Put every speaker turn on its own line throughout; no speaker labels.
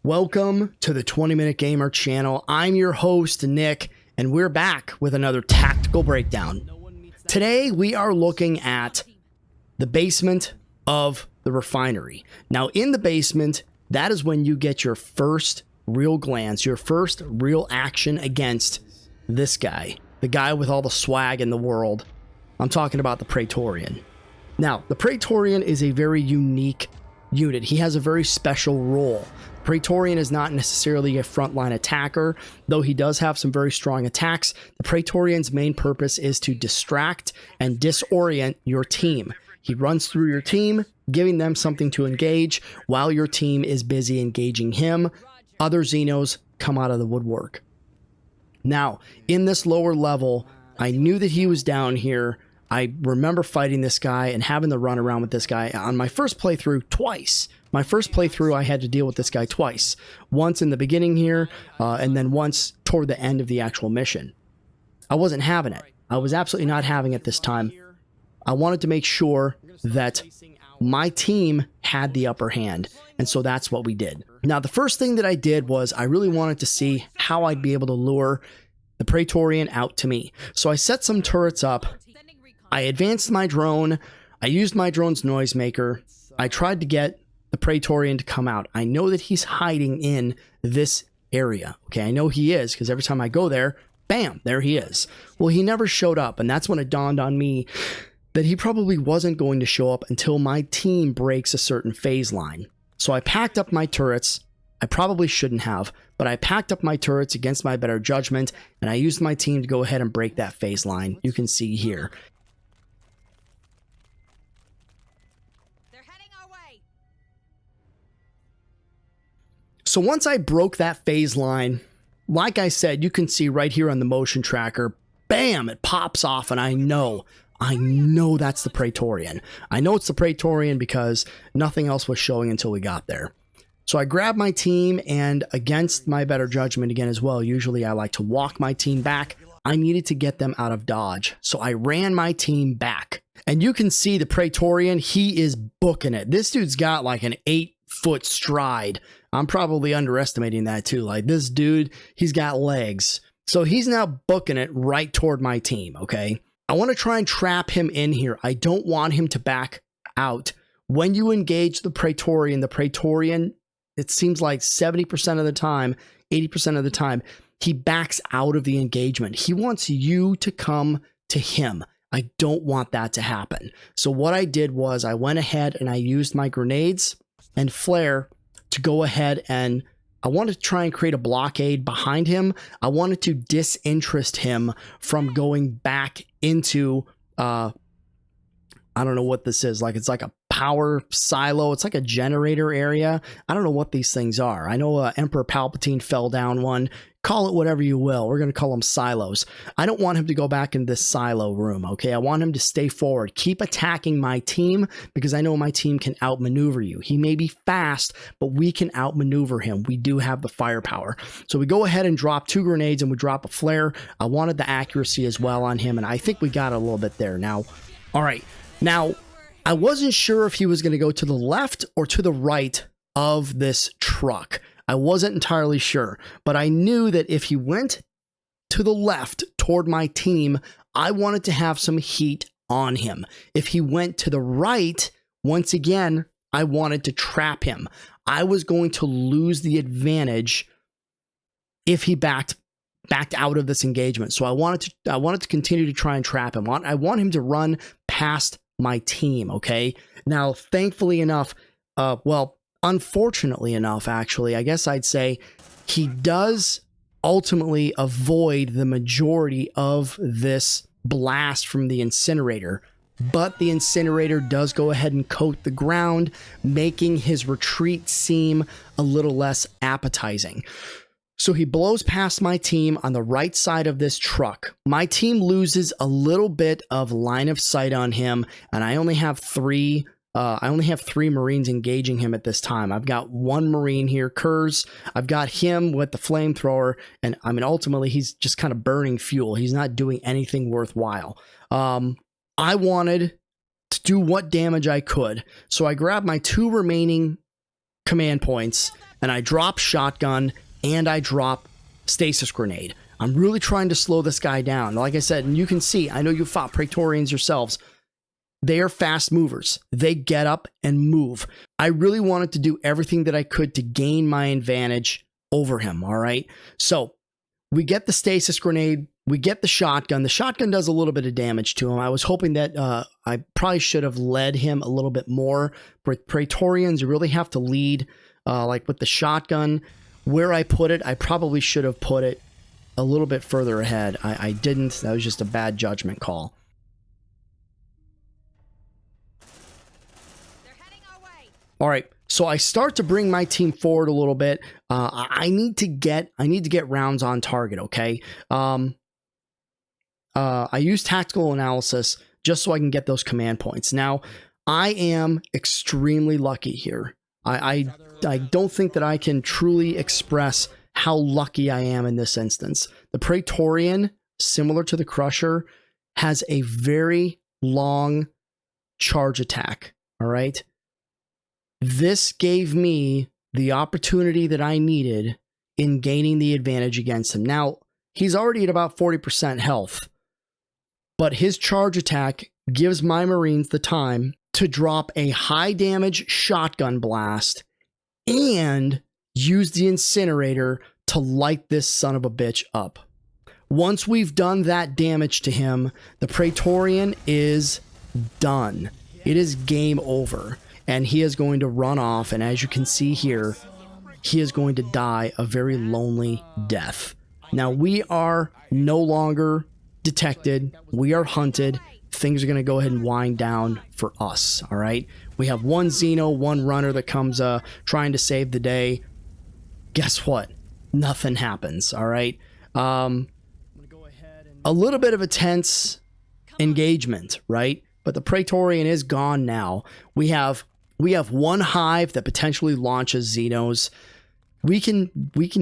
Welcome to the 20-Minute Gamer channel. I'm your host, Nick, and we're back with another tactical breakdown. Today, we are looking at the basement of the refinery. Now, in the basement, that is when you get your first real glance, your first real action against this guy, the guy with all the swag in the world. I'm talking about the Praetorian. Now, the Praetorian is a very unique unit. He has a very special role. Praetorian is not necessarily a frontline attacker, though he does have some very strong attacks. The Praetorian's main purpose is to distract and disorient your team. He runs through your team, giving them something to engage while your team is busy engaging him. Other Xenos come out of the woodwork. Now, in this lower level, I knew that he was down here. I remember fighting this guy and having to run around with this guy on my first playthrough twice. My first playthrough, I had to deal with this guy twice. Once in the beginning here, and then once toward the end of the actual mission. I wasn't having it. I was absolutely not having it this time. I wanted to make sure that my team had the upper hand, and so that's what we did. Now, the first thing that I did was I really wanted to see how I'd be able to lure the Praetorian out to me. So I set some turrets up. I advanced my drone. I used my drone's noisemaker. I tried to get the Praetorian to come out. I know that he's hiding in this area. Okay, I know he is because every time I go there, bam, there he is. Well, he never showed up, and that's when it dawned on me that he probably wasn't going to show up until my team breaks a certain phase line. So I packed up my turrets. I probably shouldn't have, but I packed up my turrets against my better judgment, and I used my team to go ahead and break that phase line. You can see here. So once I broke that phase line, like I said, you can see right here on the motion tracker, bam, it pops off, and I know that's the Praetorian. I know it's the Praetorian because nothing else was showing until we got there. So I grabbed my team, and against my better judgment again as well, usually I like to walk my team back. I needed to get them out of dodge, so I ran my team back. And you can see the Praetorian, he is booking it. This dude's got like an 8-foot stride. I'm probably underestimating that too. Like this dude, he's got legs. So he's now booking it right toward my team, okay? I want to try and trap him in here. I don't want him to back out. When you engage the Praetorian, it seems like 70% of the time, 80% of the time, he backs out of the engagement. He wants you to come to him. I don't want that to happen. So what I did was I went ahead and I used my grenades and flare to go ahead, and I wanted to try and create a blockade behind him. I wanted to disinterest him from going back into, I don't know what this is. Like, it's like a power silo. It's like a generator area. I don't know what these things are. I know Emperor Palpatine fell down one. Call it whatever you will. We're going to call them silos. I don't want him to go back in this silo room, okay? I want him to stay forward. Keep attacking my team because I know my team can outmaneuver you. He may be fast, but we can outmaneuver him. We do have the firepower. So we go ahead and drop 2 grenades and we drop a flare. I wanted the accuracy as well on him, and I think we got a little bit there. Now, all right. Now, I wasn't sure if he was going to go to the left or to the right of this truck. I wasn't entirely sure, but I knew that if he went to the left toward my team, I wanted to have some heat on him. If he went to the right, once again, I wanted to trap him. I was going to lose the advantage if he backed out of this engagement. So I wanted to continue to try and trap him. I want him to run past my team, okay? Now, thankfully enough, unfortunately enough, actually, I guess I'd say he does ultimately avoid the majority of this blast from the incinerator, but the incinerator does go ahead and coat the ground, making his retreat seem a little less appetizing. So he blows past my team on the right side of this truck. My team loses a little bit of line of sight on him, and I only have 3 Marines engaging him at this time. I've got 1 Marine here, Kurz. I've got him with the flamethrower, and I mean, ultimately, he's just kind of burning fuel. He's not doing anything worthwhile. I wanted to do what damage I could, so I grabbed my 2 remaining command points, and I drop shotgun, and I drop stasis grenade. I'm really trying to slow this guy down. Like I said, and you can see, I know you fought Praetorians yourselves. They are fast movers. They get up and move. I really wanted to do everything that I could to gain my advantage over him, all right? So we get the stasis grenade. We get the shotgun. The shotgun does a little bit of damage to him. I was hoping that I probably should have led him a little bit more. With Praetorians, you really have to lead, like with the shotgun. Where I put it, I probably should have put it a little bit further ahead. I didn't. That was just a bad judgment call.
They're heading our way.
All right, so I start to bring my team forward a little bit. I need to get rounds on target. Okay. I use tactical analysis just so I can get those command points. Now, I am extremely lucky here. I don't think that I can truly express how lucky I am in this instance. The Praetorian, similar to the Crusher, has a very long charge attack, all right? This gave me the opportunity that I needed in gaining the advantage against him. Now, he's already at about 40% health, but his charge attack gives my Marines the time to drop a high damage shotgun blast and use the incinerator to light this son of a bitch up. Once we've done that damage to him, the Praetorian is done. It is game over, and he is going to run off, and as you can see here, he is going to die a very lonely death. Now, we are no longer detected. We are hunted. Things are going to go ahead and wind down for us, all right? We have one Xeno, one runner that comes trying to save the day. Guess what? Nothing happens, all right? A little bit of a tense engagement, right? But the Praetorian is gone now. We have one hive that potentially launches Xenos. We can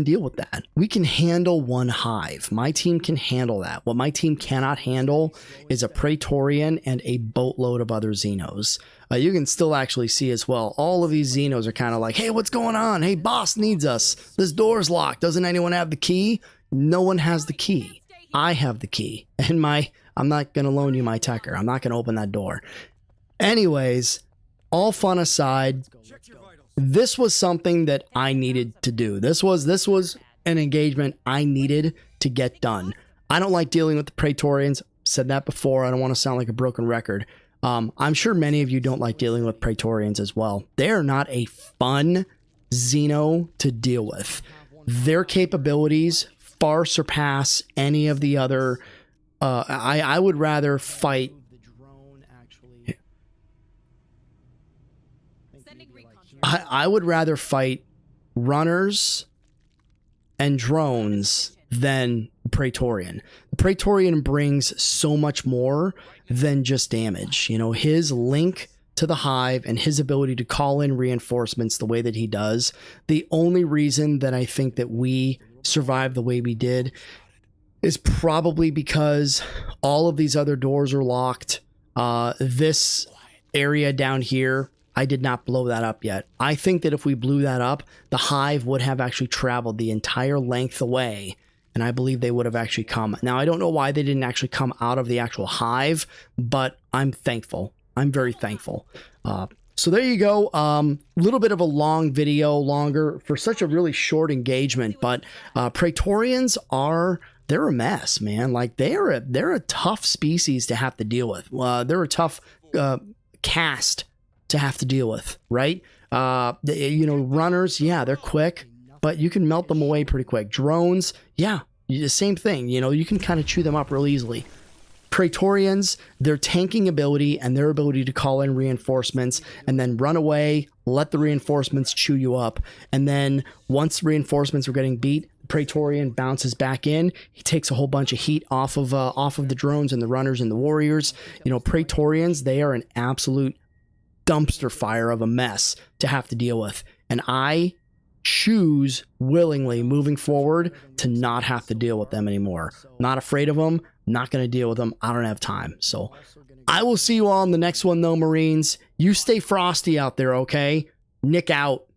deal with that. We can handle one hive. My team can handle that. What my team cannot handle is a Praetorian and a boatload of other Xenos. You can still actually see as well, all of these Xenos are kind of like, hey, what's going on? Hey, boss needs us. This door's locked. Doesn't anyone have the key? No one has the key. I have the key. And I'm not going to loan you my Tecker. I'm not going to open that door. Anyways, all fun aside, this was something that I needed to do. This was an engagement I needed to get done. I don't like dealing with the Praetorians. Said that before. I don't want to sound like a broken record. I'm sure many of you don't like dealing with Praetorians as well. They're not a fun Xeno to deal with. Their capabilities far surpass any of the other. I would rather fight. I would rather fight runners and drones than Praetorian. The Praetorian brings so much more than just damage. You know, his link to the hive and his ability to call in reinforcements the way that he does. The only reason that I think that we survived the way we did is probably because all of these other doors are locked. This area down here, I did not blow that up yet. I think that if we blew that up, the hive would have actually traveled the entire length away, and I believe they would have actually come. Now, I don't know why they didn't actually come out of the actual hive, but I'm thankful. I'm very thankful. So there you go. Little bit of a long video, longer for such a really short engagement, but Praetorians they're a mess, man. Like they're a tough species to have to deal with. They're a tough cast to have to deal with, right? You know, runners, yeah, they're quick, but you can melt them away pretty quick. Drones, yeah, the same thing. You know, you can kind of chew them up real easily. Praetorians, their tanking ability and their ability to call in reinforcements and then run away, let the reinforcements chew you up. And then once reinforcements are getting beat, Praetorian bounces back in. He takes a whole bunch of heat off of the drones and the runners and the warriors. You know, Praetorians, they are an absolute dumpster fire of a mess to have to deal with. And I choose willingly moving forward to not have to deal with them anymore. Not afraid of them. Not going to deal with them. I don't have time. So I will see you all in the next one though, Marines. You stay frosty out there, okay? Nick out.